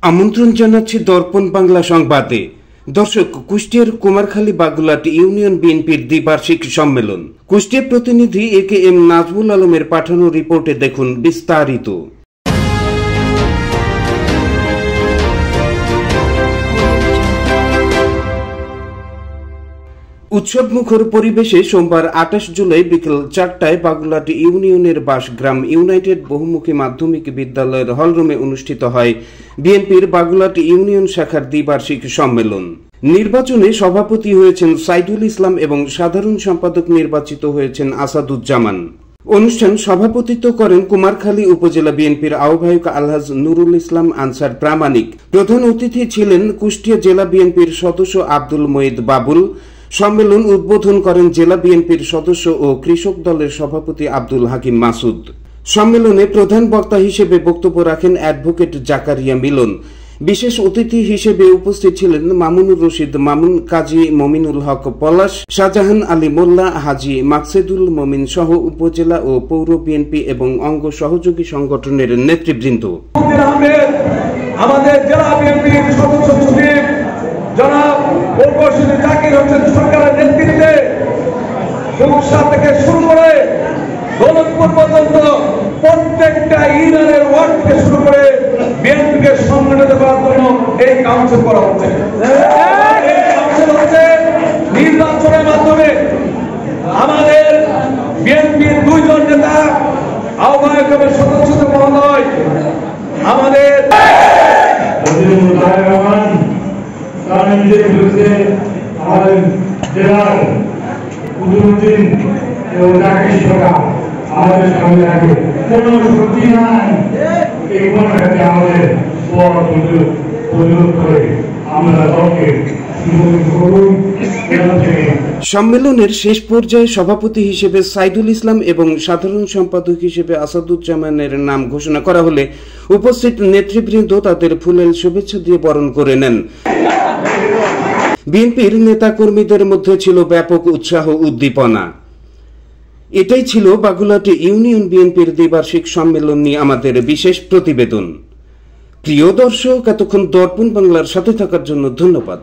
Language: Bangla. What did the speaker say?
আমন্ত্রণ জানাচ্ছি দর্পণ বাংলা সংবাদে। দর্শক, কুষ্টিয়ার কুমারখালী বাগুলাট ইউনিয়ন বিএনপির দ্বিবার্ষিক সম্মেলন। কুষ্টিয়া প্রতিনিধি AKM নাজমুল আলমের পাঠানো রিপোর্টে দেখুন বিস্তারিত। উৎসবমুখর পরিবেশে সোমবার 28 জুলাই বিকেল 4টায় বাগুলাট ইউনিয়নের বাসগ্রাম ইউনাইটেড বহুমুখী মাধ্যমিক বিদ্যালয়ের হলরুমে অনুষ্ঠিত হয় বিএনপির বাগুলাট ইউনিয়ন শাখার দ্বিবার্ষিক সম্মেলন। নির্বাচনে সভাপতি হয়েছেন সাইদুল ইসলাম এবং সাধারণ সম্পাদক নির্বাচিত হয়েছেন আসাদুজ্জামান। অনুষ্ঠান সভাপতিত্ব করেন কুমারখালী উপজেলা বিএনপির আহ্বায়ক আলহাজ নুরুল ইসলাম আনসার প্রামাণিক। প্রধান অতিথি ছিলেন কুষ্টিয়া জেলা বিএনপির সদস্য আব্দুল মঈদ বাবুল। সম্মেলন উদ্বোধন করেন জেলা বিএনপির সদস্য ও কৃষক দলের সভাপতি আব্দুল হাকিম মাসুদ। সম্মেলনে প্রধান বক্তা হিসেবে বক্তব্য রাখেন অ্যাডভোকেট জাকারিয়া মিলন। বিশেষ অতিথি হিসেবে উপস্থিত ছিলেন মামুনুর রশিদ মামুন, কাজী মমিনুল হক পলাশ, শাহজাহান আলী মোল্লা, হাজী মাকসেদুল মমিন সহ উপজেলা ও পৌর বিএনপি এবং অঙ্গ সহযোগী সংগঠনের নেতৃবৃন্দ। আমাদের জেলা বিএনপির সদস্য সচিব জনাব জাকির হোসেন সরকারের নেতৃত্বে সুরক্ষা থেকে শুরু করে দৌলতপুর পর্যন্ত প্রত্যেকটা ইউনিয়নের ওয়ার্ড থেকে শুরু করে বিএনপিকে সম্মানিত করার জন্য এই কাউন্সিল করা হচ্ছে। এই কাউন্সিল হচ্ছে নির্বাচনের মাধ্যমে আমাদের বিএনপির দুইজন নেতা আহ্বায়ক এবং সদস্য মহোদয় আমাদের আমাদের জেলার উদ্দিন এবং রাকেশ সরকার আমাদের সামনে রাখে কোন শক্তি নাই এই মনে আমাদের প্রয়োগ করে আমরা দলকে সম্মেলনের শেষ পর্যায়ে সভাপতি হিসেবে সাইদুল ইসলাম এবং সাধারণ সম্পাদক হিসেবে আসাদুজ্জামানের নাম ঘোষণা করা হলে উপস্থিত নেতৃবৃন্দ তাদের ফুলেল শুভেচ্ছা দিয়ে বরণ করে নেন। বিএনপির নেতা কর্মীদের মধ্যে ছিল ব্যাপক উৎসাহ উদ্দীপনা। এটাই ছিল বাগুলাট ইউনিয়ন বিএনপির দ্বিবার্ষিক সম্মেলন নিয়ে আমাদের বিশেষ প্রতিবেদন। প্রিয় দর্শক, এতক্ষণ দর্পণ বাংলার সাথে থাকার জন্য ধন্যবাদ।